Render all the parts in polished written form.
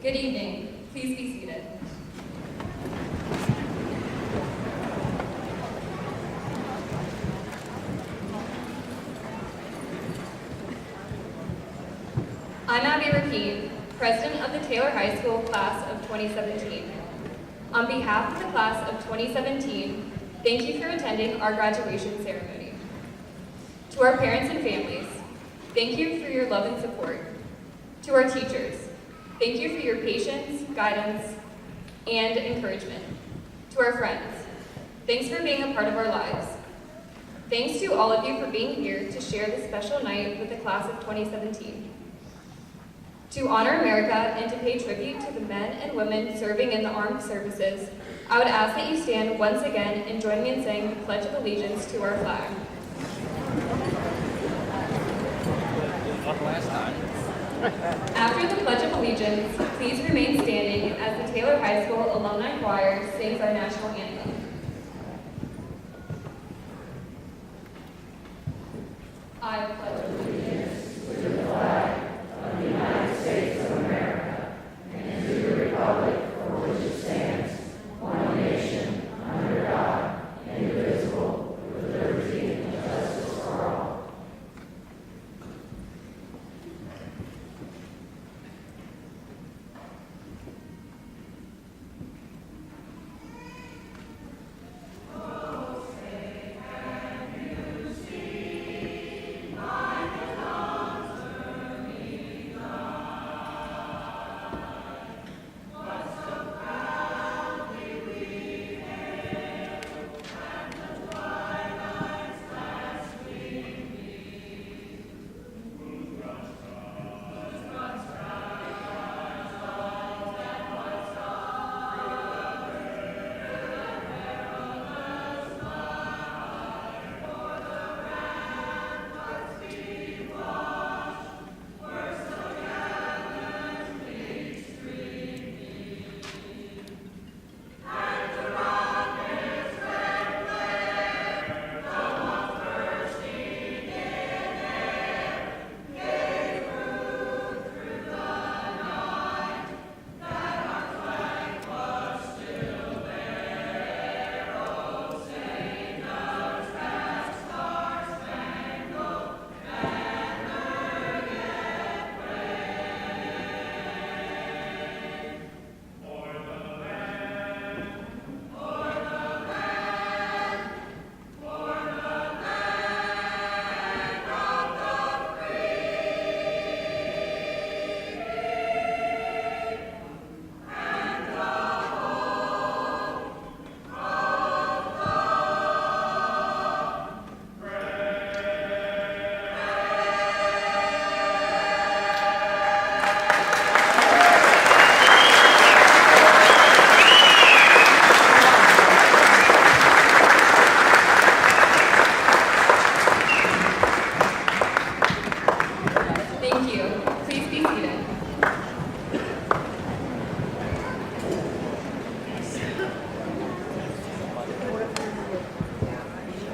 Good evening. Please be seated. I'm Abby Rapide, President of the Taylor High School Class of 2017. On behalf of the Class of 2017, thank you for attending our graduation ceremony. To our parents and families, thank you for your love and support. To our teachers, thank you for your patience, guidance, and encouragement. To our friends, thanks for being a part of our lives. Thanks to all of you for being here to share this special night with the Class of 2017. To honor America and to pay tribute to the men and women serving in the armed services, I would ask that you stand once again and join me in saying the Pledge of Allegiance to our flag. After the Pledge of Allegiance, please remain standing as the Taylor High School Alumni Choir sings our national anthem. I pledge allegiance to the flag of the United States of America and to the republic for which it stands, one nation, under God, indivisible, with liberty and justice for all.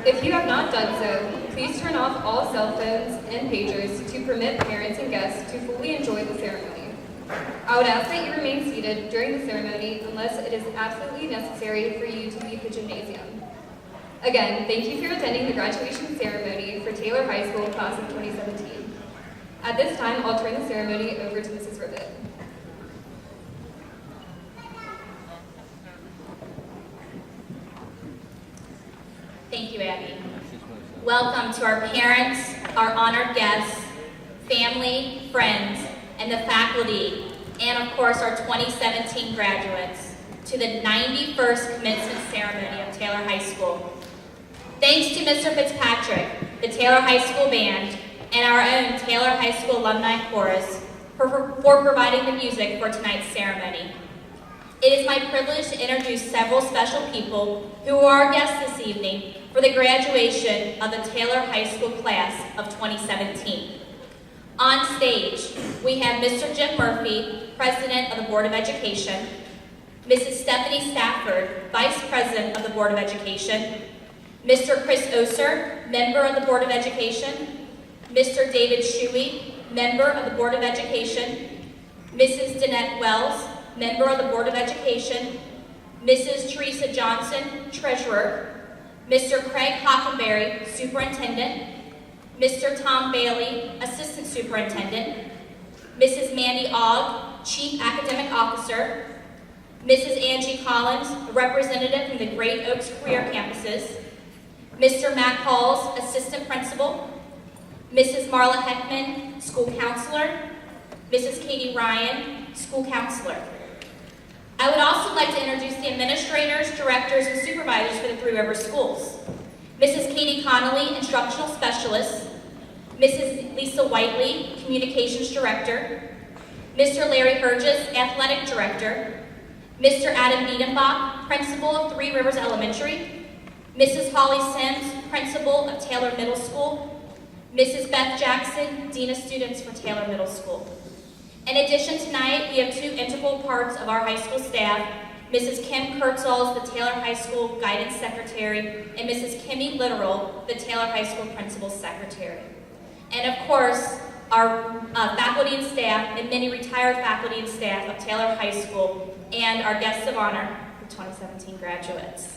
If you have not done so, please turn off all cell phones and pagers to permit parents and guests to fully enjoy the ceremony. I would ask that you remain seated during the ceremony unless it is absolutely necessary for you to leave the gymnasium. Again, thank you for attending the graduation ceremony for Taylor High School Class of 2017. At this time, I'll turn the ceremony over to Mrs. Ribbett. Thank you, Abby. Welcome to our parents, our honored guests, family, friends, and the faculty, and of course our 2017 graduates, to the 91st commencement ceremony of Taylor High School. Thanks to Mr. Fitzpatrick, the Taylor High School Band, and our own Taylor High School Alumni Chorus for providing the music for tonight's ceremony. It is my privilege to introduce several special people who are our guests this evening for the graduation of the Taylor High School Class of 2017. On stage, we have Mr. Jim Murphy, President of the Board of Education, Mrs. Stephanie Stafford, Vice President of the Board of Education, Mr. Chris Oser, Member of the Board of Education, Mr. David Shuey, Member of the Board of Education, Mrs. Danette Wells, Member of the Board of Education, Mrs. Teresa Johnson, Treasurer, Mr. Craig Hockenberry, Superintendent, Mr. Tom Bailey, Assistant Superintendent, Mrs. Mandy Ogg, Chief Academic Officer, Mrs. Angie Collins, a representative from the Great Oaks Career Campuses, Mr. Matt Halls, Assistant Principal, Mrs. Marla Heckman, School Counselor, Mrs. Katie Ryan, School Counselor. I would also like to introduce the administrators, directors, and supervisors for the Three Rivers Schools. Mrs. Katie Connolly, Instructional Specialist, Mrs. Lisa Whiteley, Communications Director, Mr. Larry Herges, Athletic Director, Mr. Adam Biedenbach, Principal of Three Rivers Elementary, Mrs. Holly Sims, Principal of Taylor Middle School, Mrs. Beth Jackson, Dean of Students for Taylor Middle School. In addition, tonight we have two integral parts of our high school staff, Mrs. Kim Kurtzels, the Taylor High School Guidance Secretary, and Mrs. Kimmy Literal, the Taylor High School Principal Secretary. And of course, our faculty and staff, and many retired faculty and staff of Taylor High School, and our guests of honor, the 2017 graduates.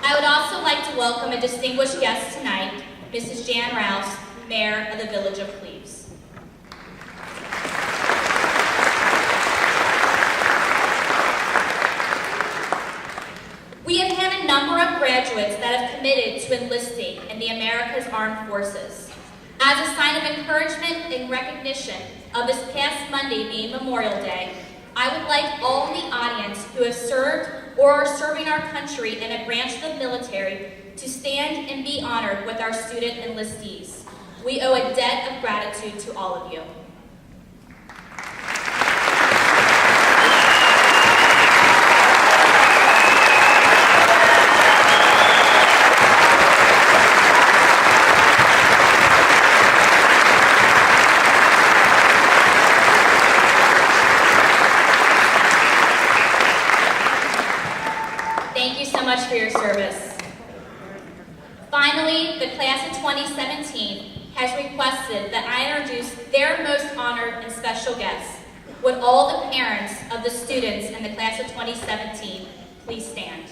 I would also like to welcome a distinguished guest tonight, Mrs. Jan Rouse, Mayor of the Village of Cleves. We have had a number of graduates that have committed to enlisting in the America's Armed Forces. As a sign of encouragement and recognition of this past Monday being Memorial Day, I would like all in the audience who have served or are serving our country in a branch of the military to stand and be honored with our student enlistees. We owe a debt of gratitude to all of you. Thank you so much for your service. Finally, the class of 2017 has requested that I introduce their most honored and special guests. Would all the parents of the students in the class of 2017 please stand?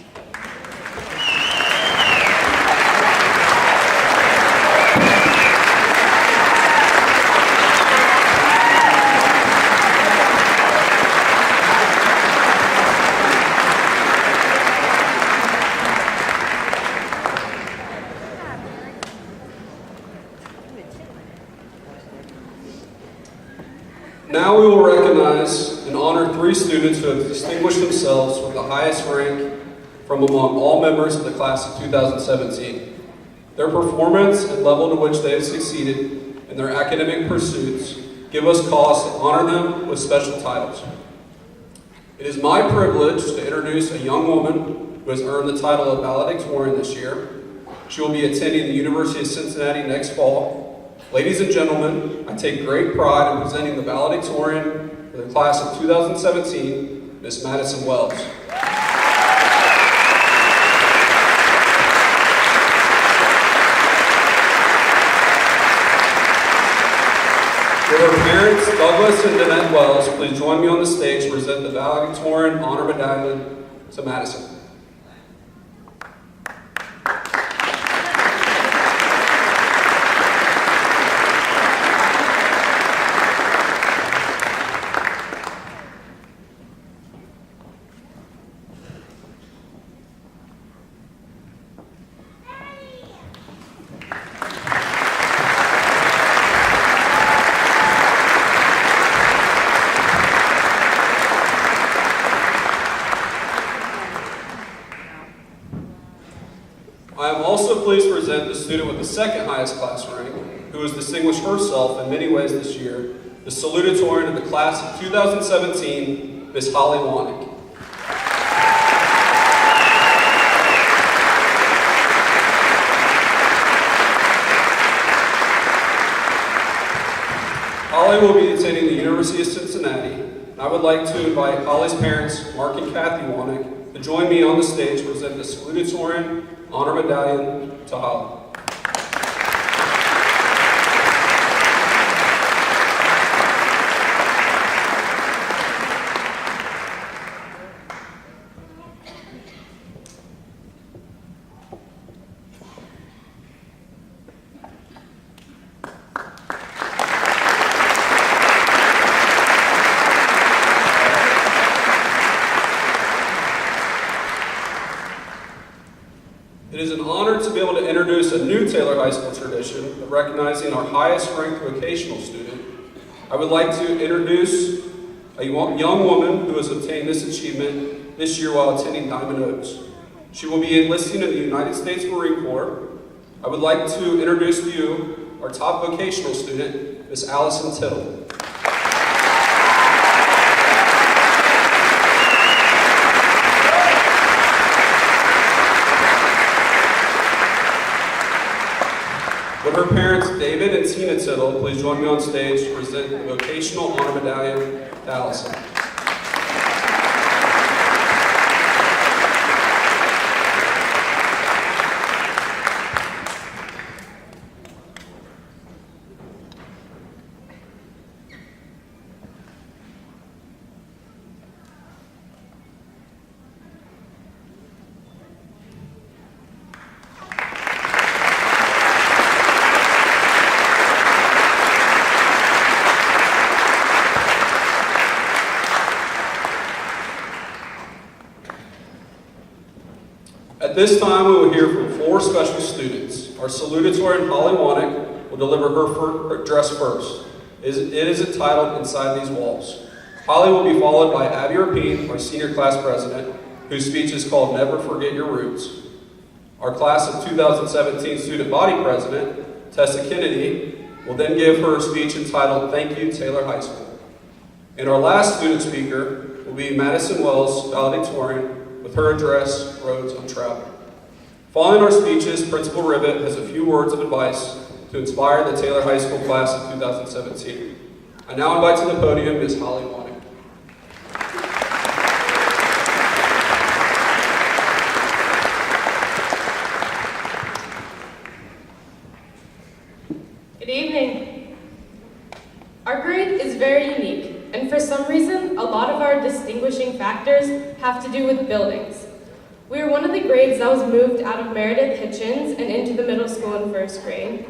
Now we will recognize and honor three students who have distinguished themselves with the highest rank from among all members of the class of 2017. Their performance and level to which they have succeeded in their academic pursuits give us cause to honor them with special titles. It is my privilege to introduce a young woman who has earned the title of valedictorian this year. She will be attending the University of Cincinnati next fall. Ladies and gentlemen, I take great pride in presenting the valedictorian for the class of 2017, Miss Madison Wells. With her parents, Douglas and Danette Wells, please join me on the stage to present the valedictorian honor medallion to Madison. I am also pleased to present the student with the second highest class rank, who has distinguished herself in many ways this year, the salutatorian of the class of 2017, Miss Holly Wanick. Holly will be attending the University of Cincinnati. I would like to invite Holly's parents, Mark and Kathy Wanick, to join me on the stage to present the salutatorian honor medallion to Holly. It is an honor to be able to introduce a new Taylor High School tradition of recognizing our highest ranked vocational student. I would like to introduce a young woman who has obtained this achievement this year while attending Diamond Oaks. She will be enlisting in the United States Marine Corps. I would like to introduce to you our top vocational student, Miss Allison Tittle. Would her parents, David and Tina Tittle, please join me on stage to present the Vocational Honor Medallion to Allison. At this time, we will hear from 4 special students. Our salutatorian, Holly Wanick, will deliver her address first. It is entitled Inside These Walls. Holly will be followed by Abby Rapine, our senior class president, whose speech is called Never Forget Your Roots. Our class of 2017 student body president, Tessa Kennedy, will then give her speech entitled Thank You, Taylor High School. And our last student speaker will be Madison Wells, valedictorian, with her address, Roads Untraveled. Following our speeches, Principal Ribbett has a few words of advice to inspire the Taylor High School class of 2017. I now invite to the podium Ms. Holly Wanick. Good evening. Our grade is very unique, and for some reason, a lot of our distinguishing factors have to do with buildings. We are one of the grades that was moved out of Meredith Hitchens and into the middle school in first grade.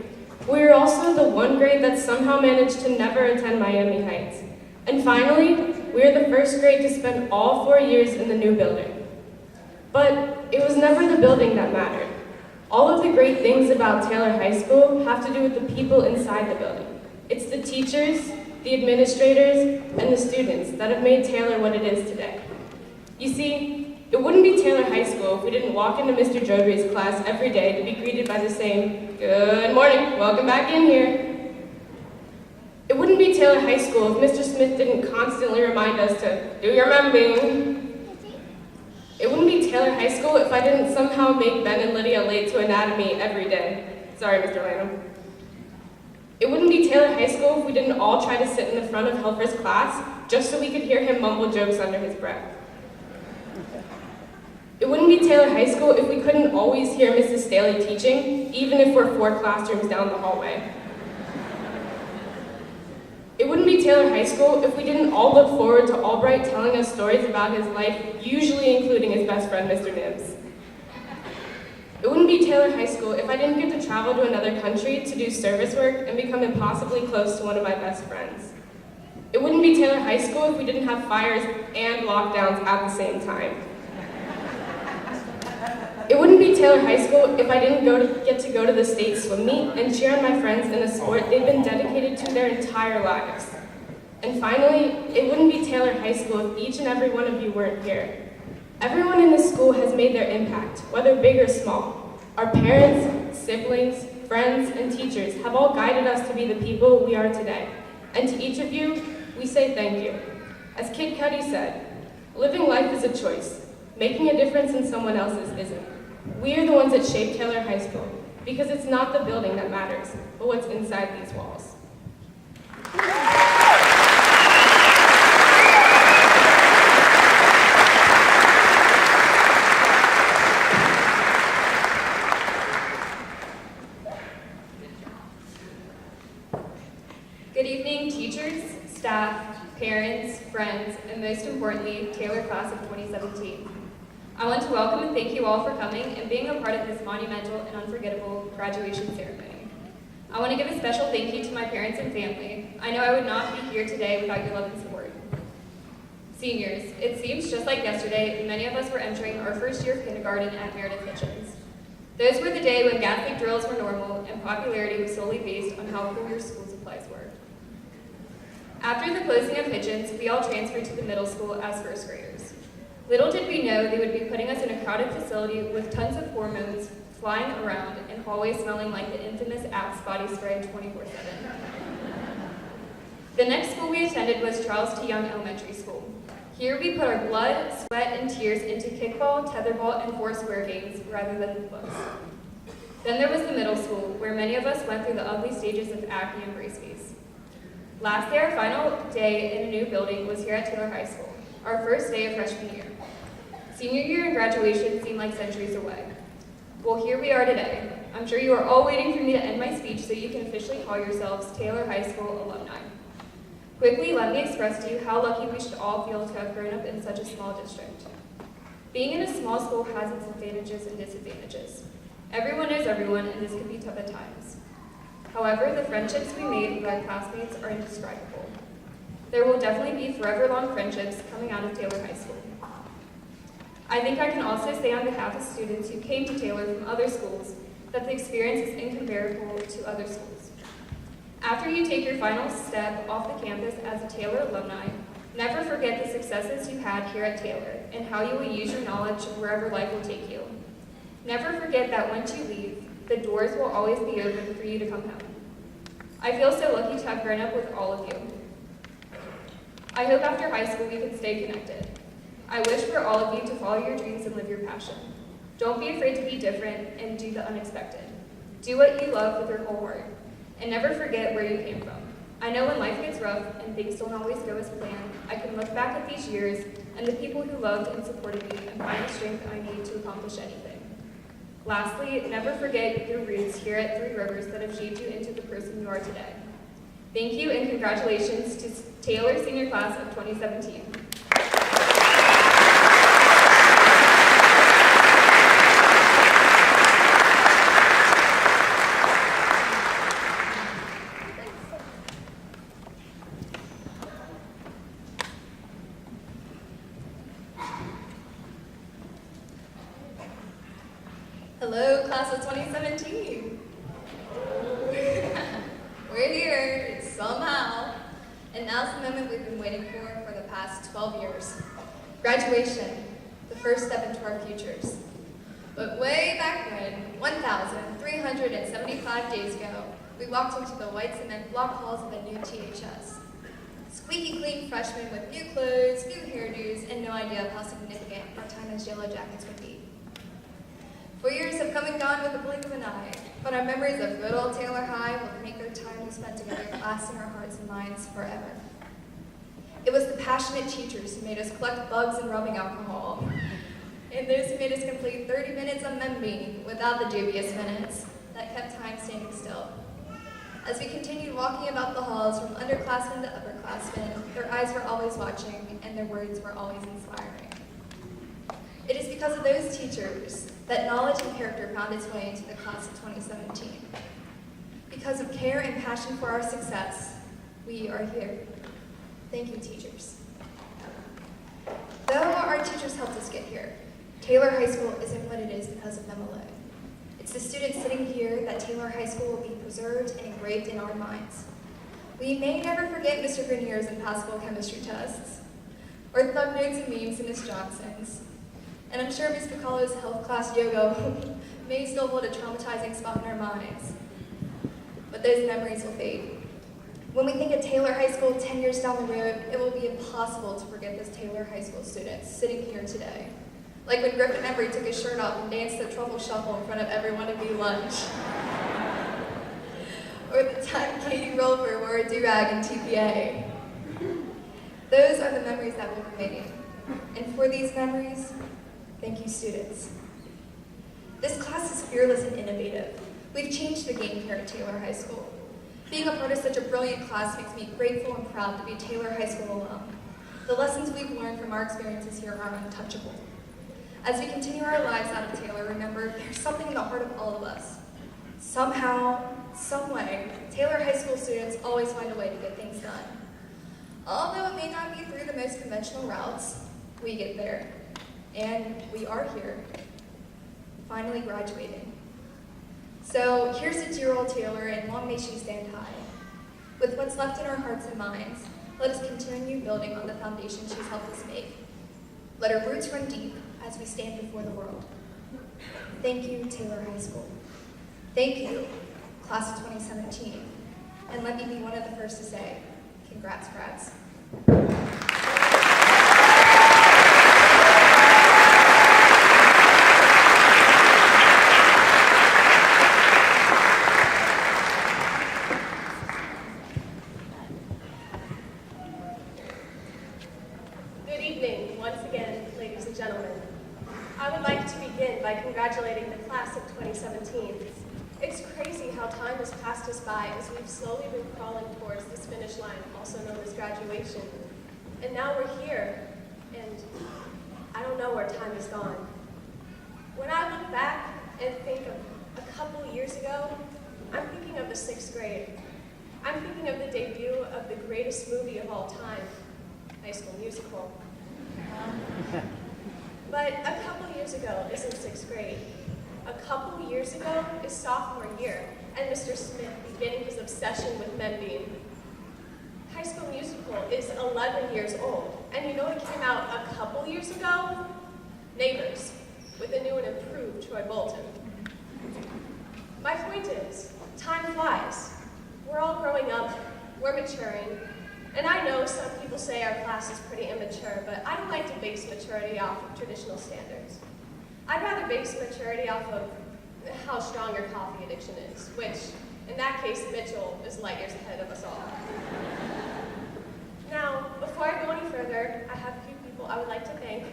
We are also the one grade that somehow managed to never attend Miami Heights. And finally, we are the first grade to spend all 4 years in the new building. But it was never the building that mattered. All of the great things about Taylor High School have to do with the people inside the building. It's the teachers, the administrators, and the students that have made Taylor what it is today. You see, it wouldn't be Taylor High School if we didn't walk into Mr. Jodry's class every day to be greeted by the same, "Good morning, welcome back in here." It wouldn't be Taylor High School if Mr. Smith didn't constantly remind us to do your membing. It wouldn't be Taylor High School if I didn't somehow make Ben and Lydia late to anatomy every day. Sorry, Mr. Lanham. It wouldn't be Taylor High School if we didn't all try to sit in the front of Helfer's class just so we could hear him mumble jokes under his breath. It wouldn't be Taylor High School if we couldn't always hear Mrs. Staley teaching, even if we're 4 classrooms down the hallway. It wouldn't be Taylor High School if we didn't all look forward to Albright telling us stories about his life, usually including his best friend, Mr. Nibbs. It wouldn't be Taylor High School if I didn't get to travel to another country to do service work and become impossibly close to one of my best friends. It wouldn't be Taylor High School if we didn't have fires and lockdowns at the same time. It wouldn't be Taylor High School if I didn't get to go to the state swim meet and cheer on my friends in a sport they've been dedicated to their entire lives. And finally, it wouldn't be Taylor High School if each and every one of you weren't here. Everyone in this school has made their impact, whether big or small. Our parents, siblings, friends, and teachers have all guided us to be the people we are today. And to each of you, we say thank you. As Kid Cudi said, living life is a choice. Making a difference in someone else's isn't. We are the ones that shape Taylor High School, because it's not the building that matters, but what's inside these walls. teachers, staff, parents, friends, and most importantly, Taylor Class of 2017. I want to welcome and thank you all for coming and being a part of this monumental and unforgettable graduation ceremony. I want to give a special thank you to my parents and family. I know I would not be here today without your love and support. Seniors, it seems just like yesterday, many of us were entering our first year of kindergarten at Meredith Hitchens. Those were the days when Catholic drills were normal and popularity was solely based on how cool your school supplies were. After the closing of Hitchens, we all transferred to the middle school as first graders. Little did we know they would be putting us in a crowded facility with tons of hormones flying around and hallways smelling like the infamous Axe body spray 24/7. The next school we attended was Charles T. Young Elementary School. Here we put our blood, sweat, and tears into kickball, tetherball, and foursquare games rather than books. Then there was the middle school, where many of us went through the ugly stages of acne and brace face. Lastly, our final day in a new building was here at Taylor High School, our first day of freshman year. Senior year and graduation seemed like centuries away. Well, here we are today. I'm sure you are all waiting for me to end my speech so you can officially call yourselves Taylor High School alumni. Quickly, let me express to you how lucky we should all feel to have grown up in such a small district. Being in a small school has its advantages and disadvantages. Everyone knows everyone, and this can be tough at times. However, the friendships we made with our classmates are indescribable. There will definitely be forever-long friendships coming out of Taylor High School. I think I can also say on behalf of students who came to Taylor from other schools that the experience is incomparable to other schools. After you take your final step off the campus as a Taylor alumni, never forget the successes you had here at Taylor and how you will use your knowledge wherever life will take you. Never forget that once you leave, the doors will always be open for you to come home. I feel so lucky to have grown up with all of you. I hope after high school we can stay connected. I wish for all of you to follow your dreams and live your passion. Don't be afraid to be different and do the unexpected. Do what you love with your whole heart. And never forget where you came from. I know when life gets rough and things don't always go as planned, I can look back at these years and the people who loved and supported me and find the strength I need to accomplish anything. Lastly, never forget your roots here at Three Rivers that have shaped you into the person you are today. Thank you and congratulations to Taylor Senior Class of 2017. Hello, class of 2017. We're here, somehow. And now's the moment we've been waiting for the past 12 years. Graduation, the first step into our futures. But way back when, 1,375 days ago, we walked into the white cement block halls of a new THS. Squeaky clean freshmen with new clothes, new hairdos, and no idea of how significant our time as Yellow Jackets would be. 4 years have come and gone with the blink of an eye, but our memories of good old Taylor High will make our time we spent together last in our hearts and minds forever. It was the passionate teachers who made us collect bugs and rubbing alcohol, and those who made us complete 30 minutes on mem bean without the dubious minutes that kept time standing still. As we continued walking about the halls from underclassmen to upperclassmen, their eyes were always watching and their words were always inspiring. It is because of those teachers that knowledge and character found its way into the class of 2017. Because of care and passion for our success, we are here. Thank you, teachers. Though our teachers helped us get here, Taylor High School isn't what it is because of them alone. It's the students sitting here that Taylor High School will be preserved and engraved in our minds. We may never forget Mr. Grenier's impassable chemistry tests, or thumb notes and memes to Miss Johnson's. And I'm sure Ms. Picolo's health class yoga may still hold a traumatizing spot in our minds. But those memories will fade. When we think of Taylor High School 10 years down the road, it will be impossible to forget those Taylor High School students sitting here today. Like when Griffin Embry took his shirt off and danced the truffle shuffle in front of everyone at B-Lunch. Or the time Katie Rolfer wore a do-rag in TPA. Those are the memories that will remain. And for these memories, thank you, students. This class is fearless and innovative. We've changed the game here at Taylor High School. Being a part of such a brilliant class makes me grateful and proud to be a Taylor High School alum. The lessons we've learned from our experiences here are untouchable. As we continue our lives out of Taylor, remember, there's something in the heart of all of us. Somehow, some way, Taylor High School students always find a way to get things done. Although it may not be through the most conventional routes, we get there. And we are here, finally graduating. So here's to dear-old Taylor, and long may she stand high. With what's left in our hearts and minds, let us continue building on the foundation she's helped us make. Let her roots run deep as we stand before the world. Thank you, Taylor High School. Thank you, class of 2017. And let me be one of the first to say, congrats, grads. Good evening, once again, ladies and gentlemen. I would like to begin by congratulating the class of 2017. It's crazy how time has passed us by as we've slowly been crawling towards this finish line, also known as graduation. And now we're here, and I don't know where time has gone. When I look back and think of a couple years ago, I'm thinking of the 6th grade. I'm thinking of the debut of the greatest movie of all time, High School Musical. But a couple years ago isn't 6th grade. A couple years ago is sophomore year, and Mr. Smith beginning his obsession with men being. High School Musical is 11 years old, and you know what came out a couple years ago? Neighbors, with a new and improved Troy Bolton. My point is, time flies. We're all growing up, we're maturing, and I know some people say our class is pretty immature, but I don't like to base maturity off of traditional standards. I'd rather base maturity off of how strong your coffee addiction is, which, in that case, Mitchell is light years ahead of us all. Now, before I go any further, I have a few people I would like to thank.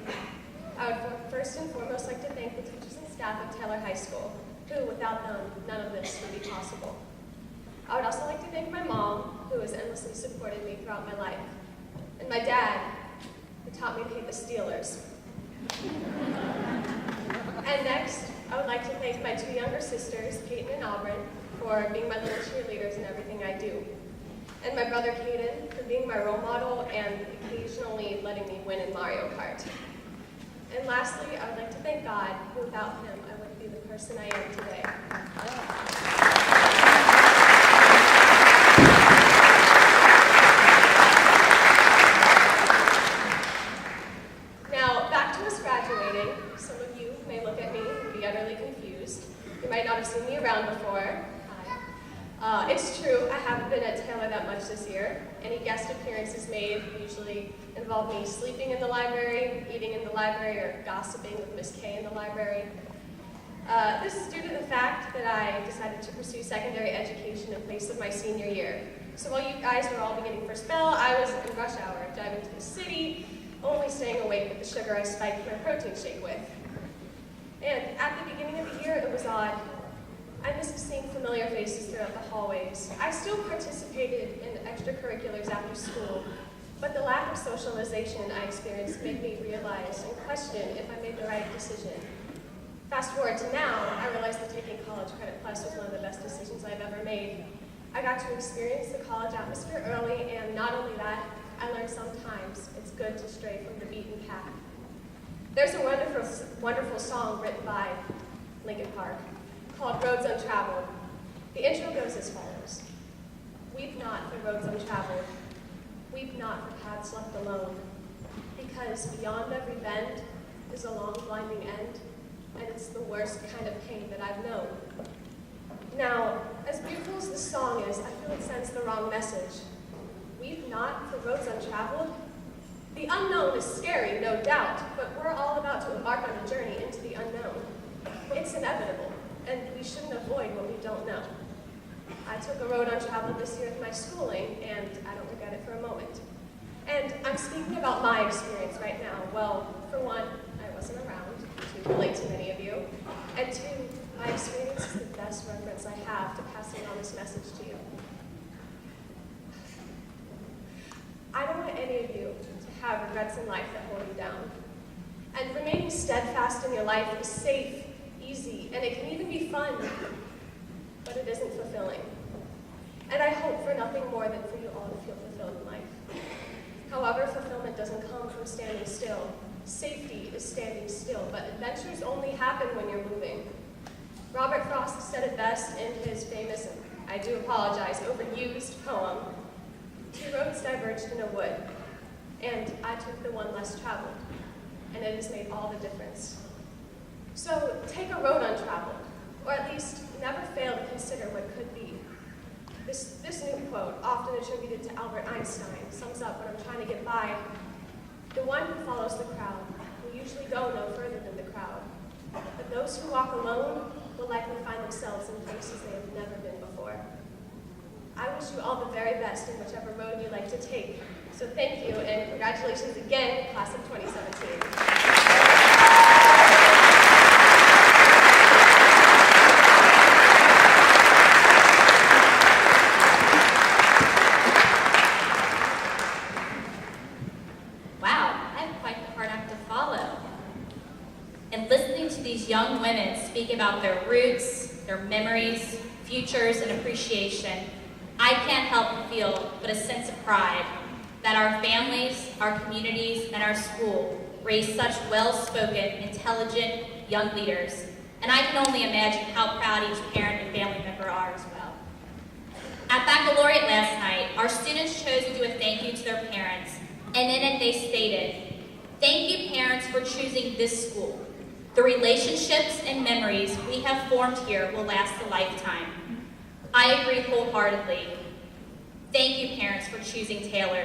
I would first and foremost like to thank the teachers and staff of Taylor High School, who, without them, none of this would be possible. I would also like to thank my mom, who has endlessly supported me throughout my life, and my dad, who taught me to hate the Steelers. And next, I would like to thank my 2 younger sisters, Peyton and Auburn, for being my little cheerleaders in everything I do. And my brother, Caden, for being my role model and occasionally letting me win in Mario Kart. And lastly, I would like to thank God, who without him, I wouldn't be the person I am today. Now, back to us graduating. Some of you may look at me and be utterly confused. You might not have seen me around before. Hi. It's true, I haven't been at Taylor that much this year. Any guest appearances made usually involve me sleeping in the library, eating in the library, or gossiping with Miss K in the library. This is due to the fact that I decided to pursue secondary education in place of my senior year. So while you guys were all beginning for spell, I was in rush hour, driving to the city, only staying awake with the sugar I spiked my protein shake with. And at the beginning of the year, it was odd. I missed seeing familiar faces throughout the hallways. I still participated in extracurriculars after school, but the lack of socialization I experienced made me realize and question if I made the right decision. Fast forward to now, I realize that taking College Credit Plus was one of the best decisions I've ever made. I got to experience the college atmosphere early, and not only that, I learned sometimes it's good to stray from the beaten path. There's a wonderful song written by Linkin Park called Roads Untraveled. The intro goes as follows. Weep not for roads untraveled. Weep not for paths left alone. Because beyond every bend is a long blinding end, and it's the worst kind of pain that I've known. Now, as beautiful as this song is, I feel it sends the wrong message. Weep not for roads untraveled. The unknown is scary, no doubt, but we're all about to embark on a journey into the unknown. It's inevitable, and we shouldn't avoid what we don't know. I took a road untraveled this year with my schooling, and I don't regret it for a moment. And I'm speaking about my experience right now. Well, for one, I wasn't around to relate to many of you, and two, my experience is the best reference I have to passing on this message to you. any of you to have regrets in life that hold you down. And remaining steadfast in your life is safe, easy, and it can even be fun, but it isn't fulfilling. And I hope for nothing more than for you all to feel fulfilled in life. However, fulfillment doesn't come from standing still. Safety is standing still, but adventures only happen when you're moving. Robert Frost said it best in his famous, I do apologize, overused poem, 2 roads diverged in a wood, and I took the one less traveled, and it has made all the difference. So take a road untraveled, or at least never fail to consider what could be. This new quote, often attributed to Albert Einstein, sums up what I'm trying to get by. The one who follows the crowd will usually go no further than the crowd, but those who walk alone will likely find themselves in places they have never been before. I wish you all the very best in whichever road you like to take. So thank you, and congratulations again, class of 2017. Young women speak about their roots, their memories, futures, and appreciation, I can't help but feel but a sense of pride that our families, our communities, and our school raise such well-spoken, intelligent young leaders. And I can only imagine how proud each parent and family member are as well. At Baccalaureate last night, our students chose to do a thank you to their parents, and in it they stated, "Thank you, parents, for choosing this school. The relationships and memories we have formed here will last a lifetime." I agree wholeheartedly. Thank you, parents, for choosing Taylor.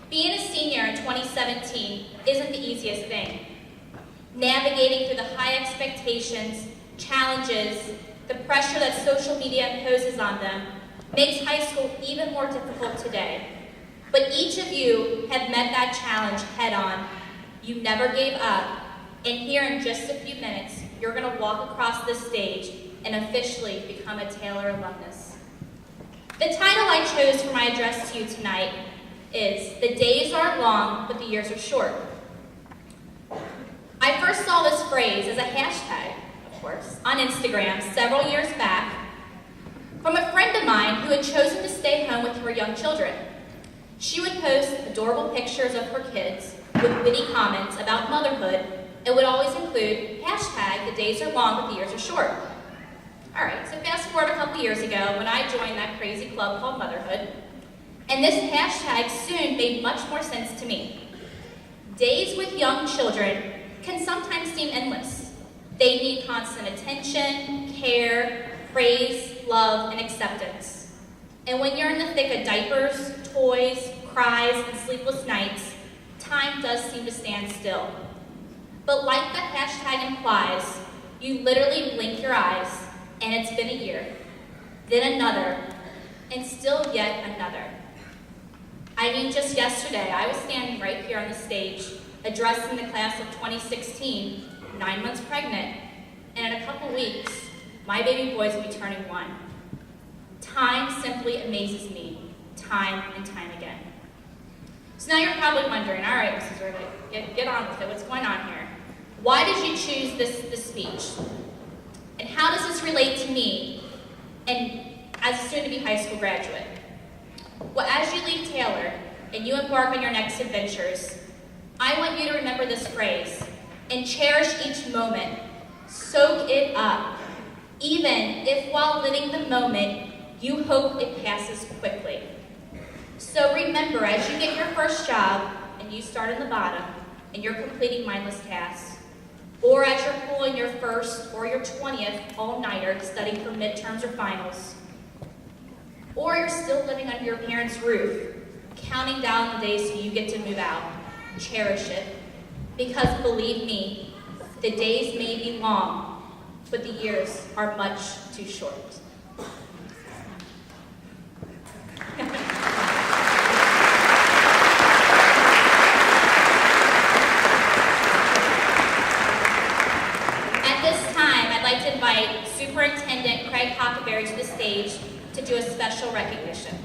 Being a senior in 2017 isn't the easiest thing. Navigating through the high expectations, challenges, the pressure that social media imposes on them makes high school even more difficult today. But each of you have met that challenge head on. You never gave up. And here in just a few minutes, you're going to walk across this stage and officially become a Taylor alumnus. The title I chose for my address to you tonight is "The Days Are Long, but the Years Are Short." I first saw this phrase as a hashtag, of course, on Instagram several years back from a friend of mine who had chosen to stay home with her young children. She would post adorable pictures of her kids with witty comments about motherhood. It would always include hashtag "The days are long, but the years are short." All right, so fast forward a couple years ago when I joined that crazy club called Motherhood, and this hashtag soon made much more sense to me. Days with young children can sometimes seem endless. They need constant attention, care, praise, love, and acceptance. And when you're in the thick of diapers, toys, cries, and sleepless nights, time does seem to stand still. But like the hashtag implies, you literally blink your eyes, and it's been a year, then another, and still yet another. I mean, just yesterday, I was standing right here on the stage, addressing the class of 2016, 9 months pregnant, and in a couple weeks, my baby boys will be turning 1. Time simply amazes me, time and time again. So now you're probably wondering, all right, Mrs. Irving, get on with it, what's going on here? Why did you choose this speech? And how does this relate to me and as a soon-to-be high school graduate? Well, as you leave Taylor and you embark on your next adventures, I want you to remember this phrase and cherish each moment. Soak it up, even if while living the moment, you hope it passes quickly. So remember, as you get your first job and you start in the bottom and you're completing mindless tasks, or as you're pulling your first or your 20th all-nighter studying for midterms or finals, or you're still living under your parents' roof, counting down the days so you get to move out, cherish it. Because believe me, the days may be long, but the years are much too short. To invite Superintendent Craig Huckleberry to the stage to do a special recognition.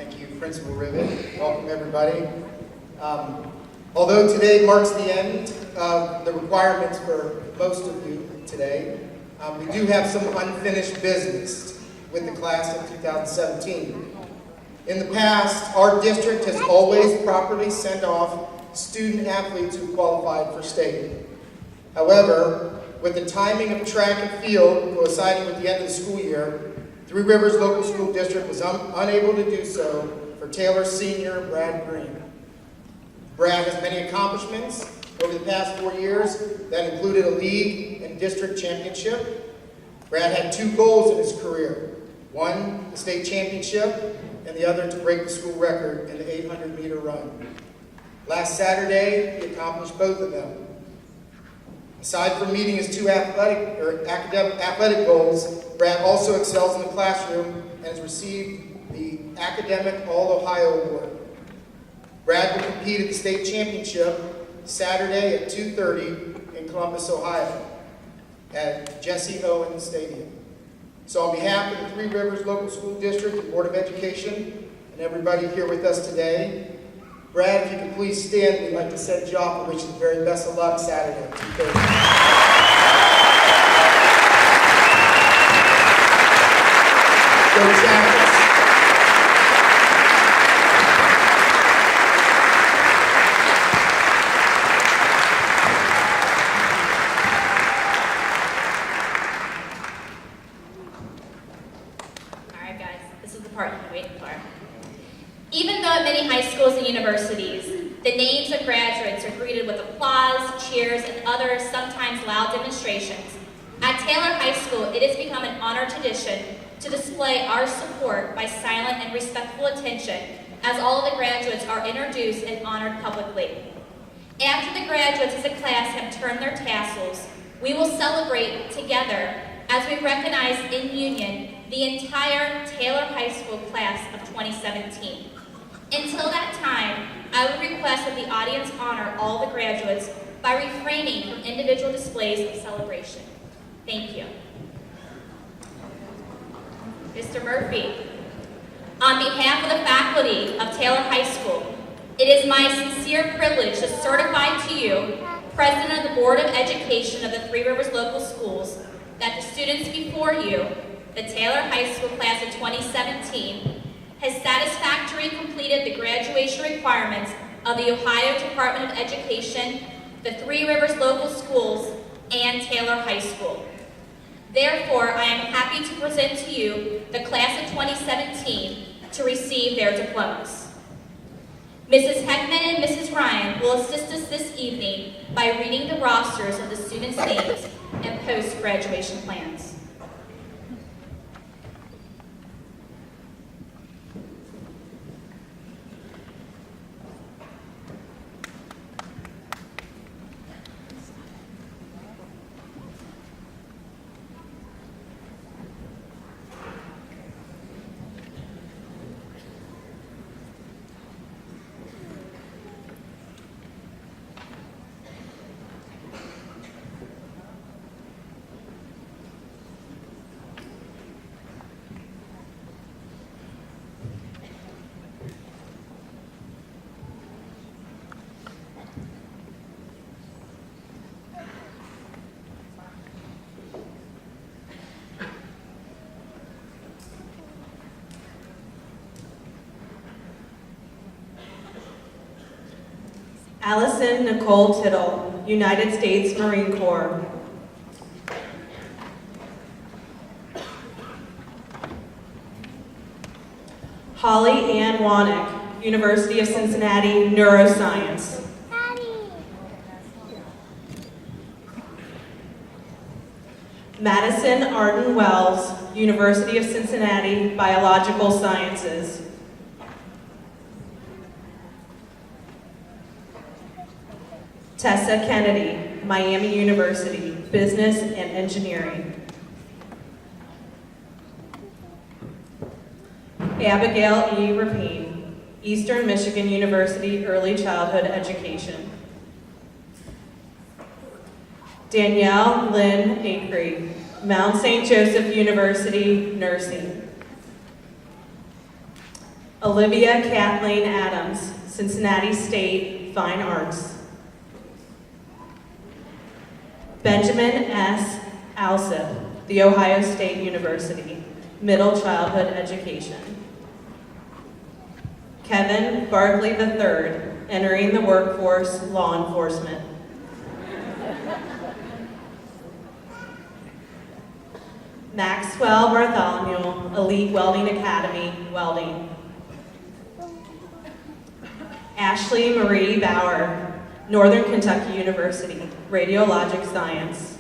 Thank you, Principal Rivet. Welcome, everybody. Although today marks the end of the requirements for most of you today, we do have some unfinished business with the class of 2017. In the past, our district has always properly sent off student athletes who qualified for state. However, with the timing of track and field coinciding with the end of the school year, Three Rivers Local School District was unable to do so for Taylor's senior, Brad Green. Brad has many accomplishments over the past 4 years that included a league and district championship. Brad had 2 goals in his career. One, the state championship, and the other to break the school record in the 800-meter run. Last Saturday, he accomplished both of them. Aside from meeting his 2 athletic goals, Brad also excels in the classroom and has received the Academic All-Ohio Award. Brad will compete at the state championship Saturday at 2:30 in Columbus, Ohio at Jesse Owens Stadium. So on behalf of the Three Rivers Local School District and Board of Education and everybody here with us today, Brad, if you could please stand, we'd like to send you off and wish you the very best of luck Saturday at 2:30. Go Jackets! Alright guys, this is the part you've been waiting for. Even though at many high schools and universities, the names of graduates are greeted with applause, cheers, and other sometimes loud demonstrations, at Taylor High School it has become an honored tradition to display our support by silent and respectful attention as all of the graduates are introduced and honored publicly. After the graduates as a class have turned their tassels, we will celebrate together as we recognize in union the entire Taylor High School class of 2017. Until that time, I would request that the audience honor all the graduates by refraining from individual displays of celebration. Thank you. Mr. Murphy, on behalf of the faculty of Taylor High School, it is my sincere privilege to certify to you, President of the Board of Education of the Three Rivers Local Schools, that the students before you, the Taylor High School class of 2017, has satisfactorily completed the graduation requirements of the Ohio Department of Education, the Three Rivers Local Schools, and Taylor High School. Therefore, I am happy to present to you the class of 2017 to receive their diplomas. Mrs. Heckman and Mrs. Ryan will assist us this evening by reading the rosters of the students' names and post-graduation plans. Allison Nicole Tittle, United States Marine Corps. Holly Ann Wanick, University of Cincinnati, Neuroscience. Madison Arden Wells, University of Cincinnati, Biological Sciences. Tessa Kennedy, Miami University, Business and Engineering. Abigail E. Rapine, Eastern Michigan University, Early Childhood Education. Danielle Lynn Acree, Mount St. Joseph University, Nursing. Olivia Kathleen Adams, Cincinnati State Fine Arts. Benjamin S. Alsip, The Ohio State University, Middle Childhood Education. Kevin Barkley III, entering the workforce, law enforcement. Maxwell Bartholomew, Elite Welding Academy, welding. Ashley Marie Bauer, Northern Kentucky University, radiologic science.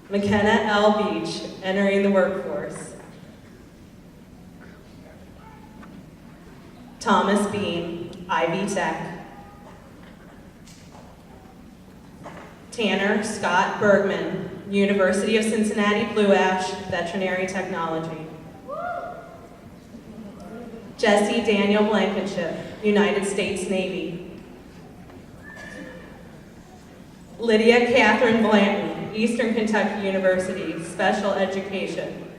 McKenna L. Beach, entering the workforce. Thomas Bean, Ivy Tech. Tanner Scott Bergman, University of Cincinnati Blue Ash, Veterinary Technology. Jesse Daniel Blankenship, United States Navy. Lydia Catherine Blanton, Eastern Kentucky University, Special Education.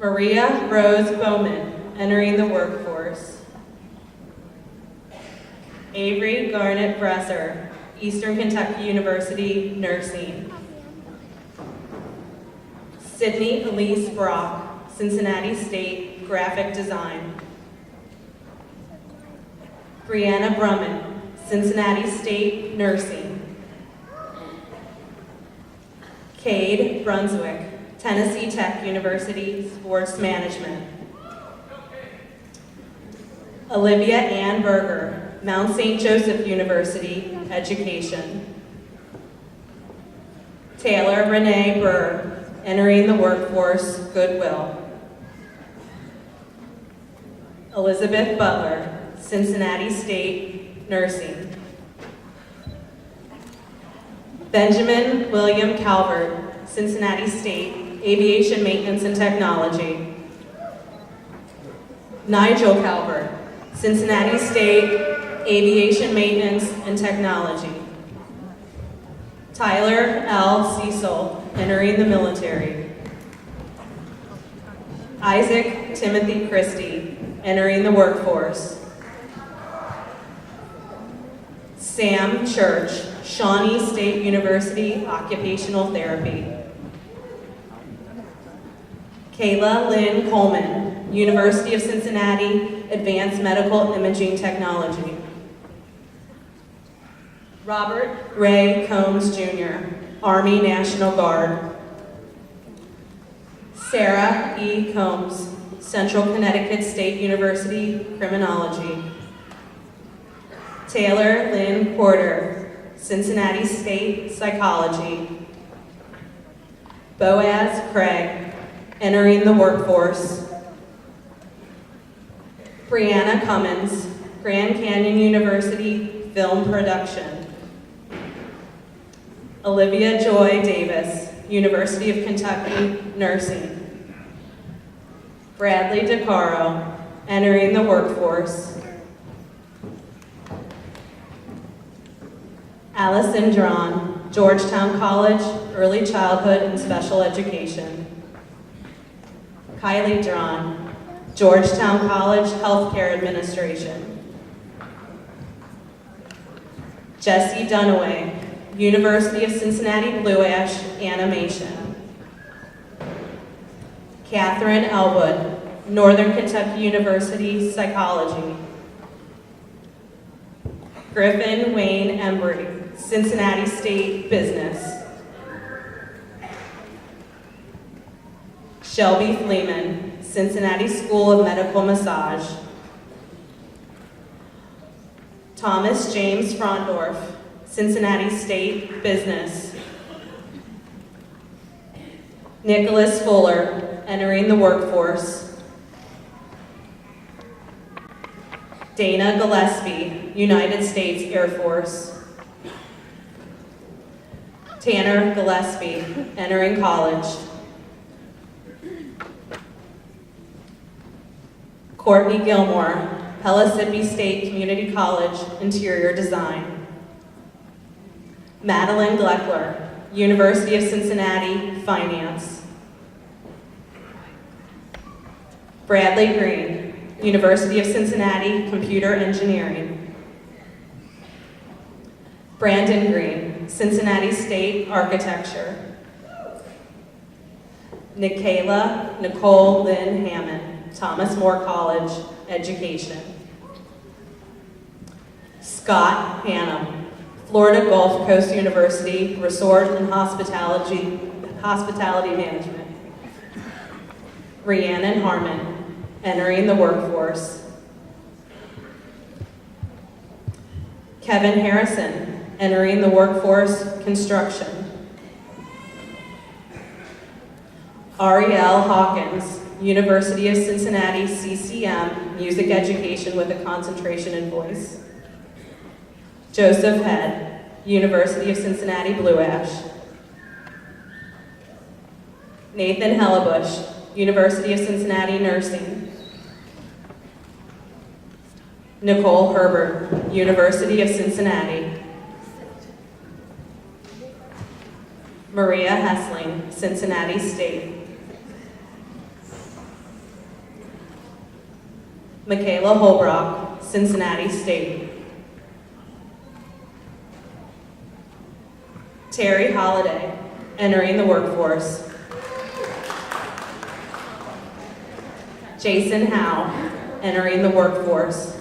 Maria Rose Bowman, entering the workforce. Avery Garnett Bresser, Eastern Kentucky University, nursing. Sydney Elise Brock, Cincinnati State, graphic design. Brianna Brumman, Cincinnati State, nursing. Cade Brunswick, Tennessee Tech University, sports management. Olivia Ann Berger, Mount St. Joseph University, education. Taylor Renee Burr, entering the workforce, Goodwill. Elizabeth Butler, Cincinnati State, nursing. Benjamin William Calvert, Cincinnati State, aviation maintenance and technology. Nigel Calvert, Cincinnati State, aviation maintenance and technology. Tyler L. Cecil, entering the military. Isaac Timothy Christie, entering the workforce. Sam Church, Shawnee State University, occupational therapy. Kayla Lynn Coleman, University of Cincinnati, advanced medical imaging technology. Robert Ray Combs Jr., Army National Guard. Sarah E. Combs, Central Connecticut State University, criminology. Taylor Lynn Porter, Cincinnati State, psychology. Boaz Craig, entering the workforce. Brianna Cummins, Grand Canyon University, film production. Olivia Joy Davis, University of Kentucky, nursing. Bradley DeCaro, entering the workforce. Allison Drawn, Georgetown College, early childhood and special education. Kylie Drawn, Georgetown College, healthcare administration. Jesse Dunaway, University of Cincinnati Blue Ash, animation. Catherine Elwood, Northern Kentucky University, psychology. Griffin Wayne Embry, Cincinnati State, business. Shelby Fleeman, Cincinnati School of Medical Massage. Thomas James Frondorf, Cincinnati State, business. Nicholas Fuller, entering the workforce. Dana Gillespie, United States Air Force. Tanner Gillespie, entering college. Courtney Gilmore, Pellissippi State Community College, interior design. Madeline Gleckler, University of Cincinnati, finance. Bradley Green, University of Cincinnati, Computer Engineering. Brandon Green, Cincinnati State, Architecture. Nicole Lynn Hammond, Thomas More College, Education. Scott Hannum, Florida Gulf Coast University, Resort and Hospitality Management. Rhiannon Harmon, entering the workforce. Kevin Harrison, entering the workforce, construction. Ariel Hawkins, University of Cincinnati, CCM, music education with a concentration in voice. Joseph Head, University of Cincinnati, Blue Ash. Nathan Hellebush, University of Cincinnati, Nursing. Nicole Herbert, University of Cincinnati. Maria Hessling, Cincinnati State. Michaela Holbrook, Cincinnati State. Terry Holliday, entering the workforce. Jason Howe, entering the workforce.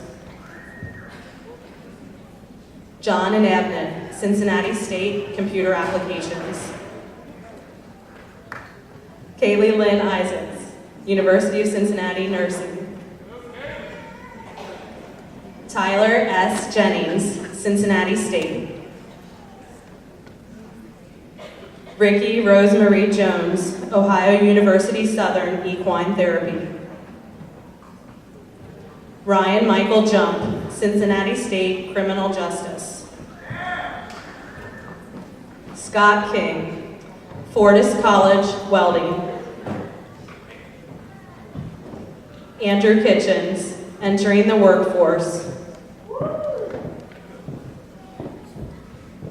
John and Abnett, Cincinnati State, Computer Applications. Kaylee Lynn Isaacs, University of Cincinnati, Nursing. Tyler S. Jennings, Cincinnati State. Ricky Rosemarie Jones, Ohio University Southern, Equine Therapy. Ryan Michael Jump, Cincinnati State, Criminal Justice. Scott King, Fortis College, Welding. Andrew Kitchens, entering the workforce.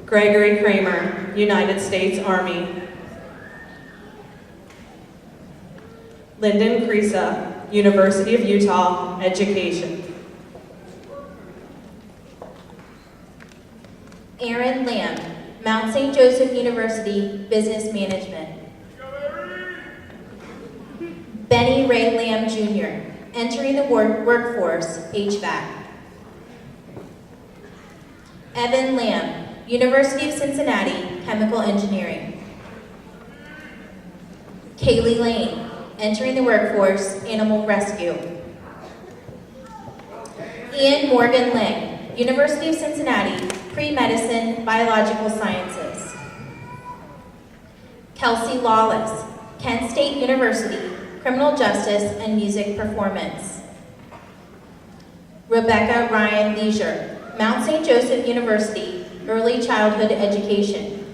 Gregory Kramer, United States Army. Lyndon Creasa, University of Utah, Education. Aaron Lamb, Mount St. Joseph University, Business Management. Benny Ray Lamb Jr., entering the workforce, HVAC. Evan Lamb, University of Cincinnati, Chemical Engineering. Kaylee Lane, entering the workforce, Animal Rescue. Ian Morgan Lang, University of Cincinnati, Pre-Medicine, Biological Sciences. Kelsey Lawless, Kent State University, Criminal Justice and Music Performance. Rebecca Ryan Leisure, Mount St. Joseph University, Early Childhood Education.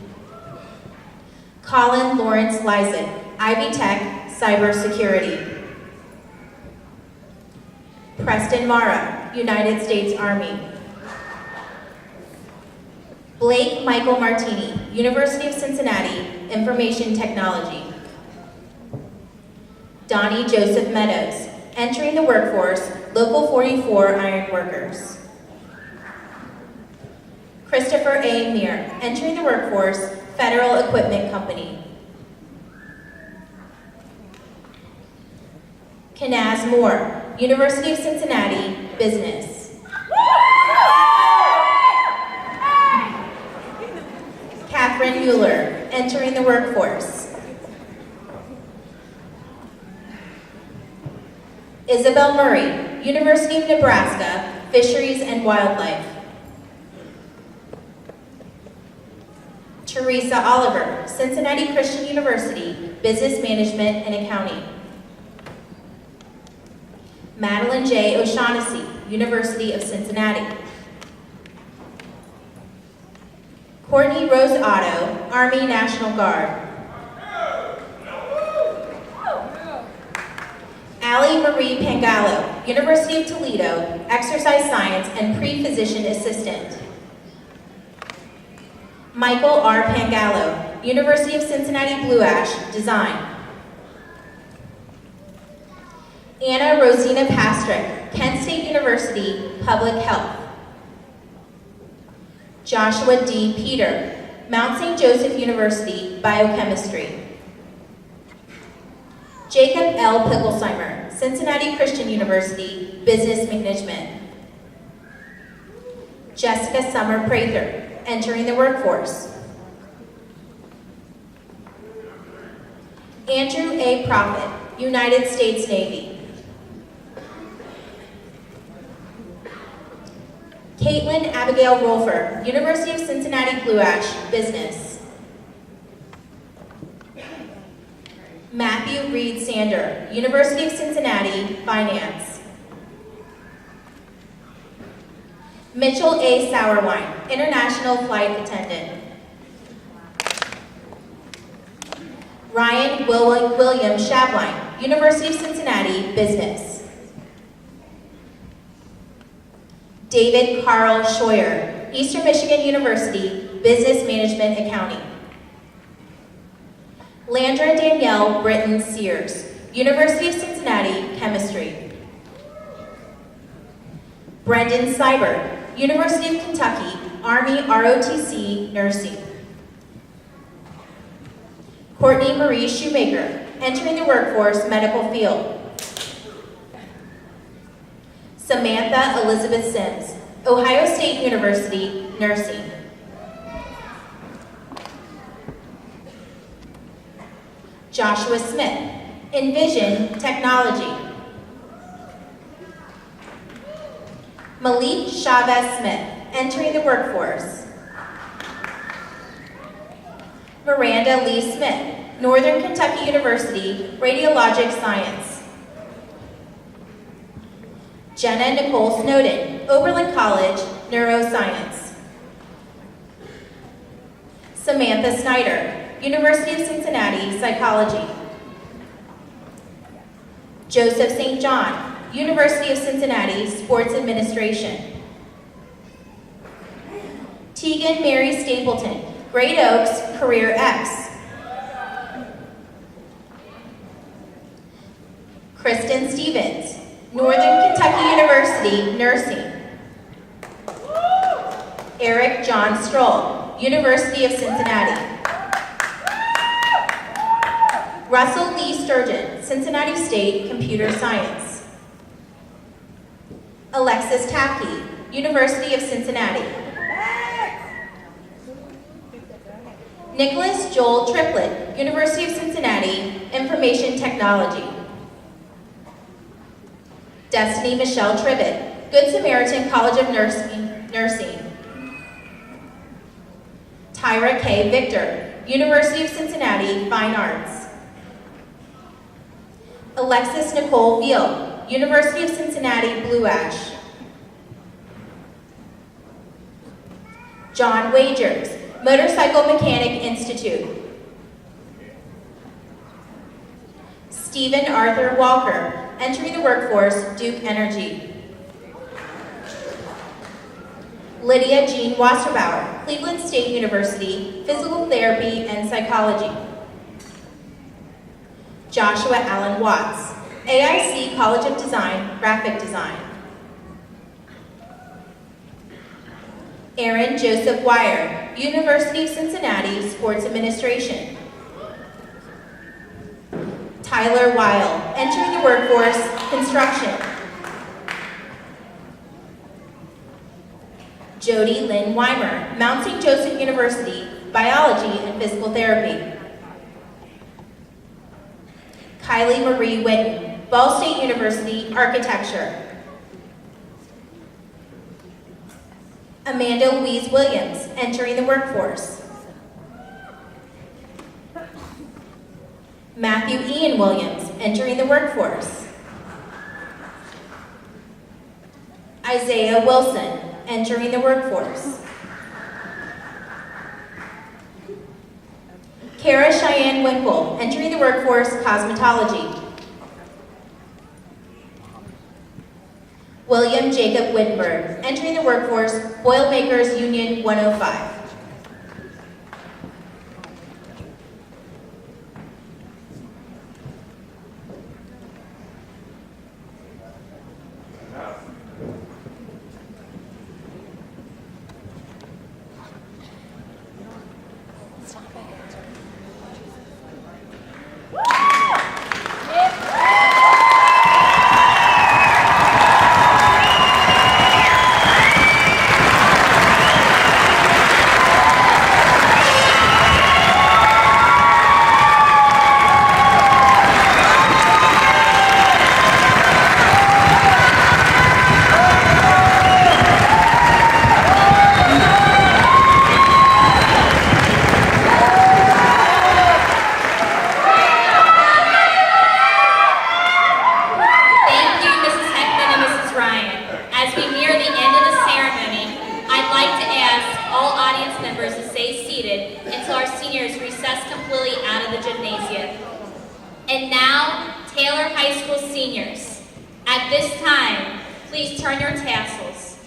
Colin Lawrence Lysick, Ivy Tech, Cybersecurity. Preston Mara, United States Army. Blake Michael Martini, University of Cincinnati, Information Technology. Donnie Joseph Meadows, entering the workforce, Local 44 Iron Workers. Christopher A. Meir, entering the workforce, Federal Equipment Company. Kanaz Moore, University of Cincinnati, Business. Catherine Mueller, entering the workforce. Isabel Murray, University of Nebraska, Fisheries and Wildlife. Teresa Oliver, Cincinnati Christian University, Business Management and Accounting. Madeline J. O'Shaughnessy, University of Cincinnati. Courtney Rose Otto, Army National Guard. Allie Marie Pangallo, University of Toledo, Exercise Science and Pre-Physician Assistant. Michael R. Pangallo, University of Cincinnati Blue Ash, Design. Anna Rosina Pastrick, Kent State University, Public Health. Joshua D. Peter, Mount St. Joseph University, Biochemistry. Jacob L. Picklesheimer, Cincinnati Christian University, Business Management. Jessica Summer Prather, entering the workforce. Andrew A. Prophet, United States Navy. Caitlin Abigail Rolfer, University of Cincinnati Blue Ash, Business. Matthew Reed Sander, University of Cincinnati, Finance. Mitchell A. Sauerwein, International Flight Attendant. Ryan William Shabline, University of Cincinnati, Business. David Carl Scheuer, Eastern Michigan University, Business Management Accounting. Landra Danielle Britton Sears, University of Cincinnati, Chemistry. Brendan Seibert, University of Kentucky, Army ROTC, Nursing. Courtney Marie Shoemaker, entering the workforce, medical field. Samantha Elizabeth Sims, Ohio State University, Nursing. Joshua Smith, Envision Technology. Malik Chavez Smith, entering the workforce. Miranda Lee Smith, Northern Kentucky University, Radiologic Science. Jenna Nicole Snowden, Oberlin College, Neuroscience. Samantha Snyder, University of Cincinnati, Psychology. Joseph St. John, University of Cincinnati, Sports Administration. Tegan Mary Stapleton, Great Oaks, Career X. Kristen Stevens, Northern Kentucky University, Nursing. Eric John Stroll, University of Cincinnati. Russell Lee Sturgeon, Cincinnati State, Computer Science. Alexis Tapke, University of Cincinnati. Nicholas Joel Triplett, University of Cincinnati, Information Technology. Destiny Michelle Tribbett, Good Samaritan College of Nursing. Tyra K. Victor, University of Cincinnati, Fine Arts. Alexis Nicole Veal, University of Cincinnati, Blue Ash. John Wagers, Motorcycle Mechanic Institute. Stephen Arthur Walker, entering the workforce, Duke Energy. Lydia Jean Wasserbauer, Cleveland State University, Physical Therapy and Psychology. Joshua Allen Watts, AIC College of Design, Graphic Design. Aaron Joseph Wire, University of Cincinnati, Sports Administration. Tyler Weil, entering the workforce, Construction. Jody Lynn Weimer, Mount St. Joseph University, Biology and Physical Therapy. Kylie Marie Witten, Ball State University, Architecture. Amanda Louise Williams, entering the workforce. Matthew Ian Williams, entering the workforce. Isaiah Wilson, entering the workforce. Kara Cheyenne Winkle, entering the workforce, Cosmetology. William Jacob Wittenberg, entering the workforce, Boilermakers Union 105. processed completely out of the gymnasium. And now, Taylor High School seniors. At this time, please turn your tassels.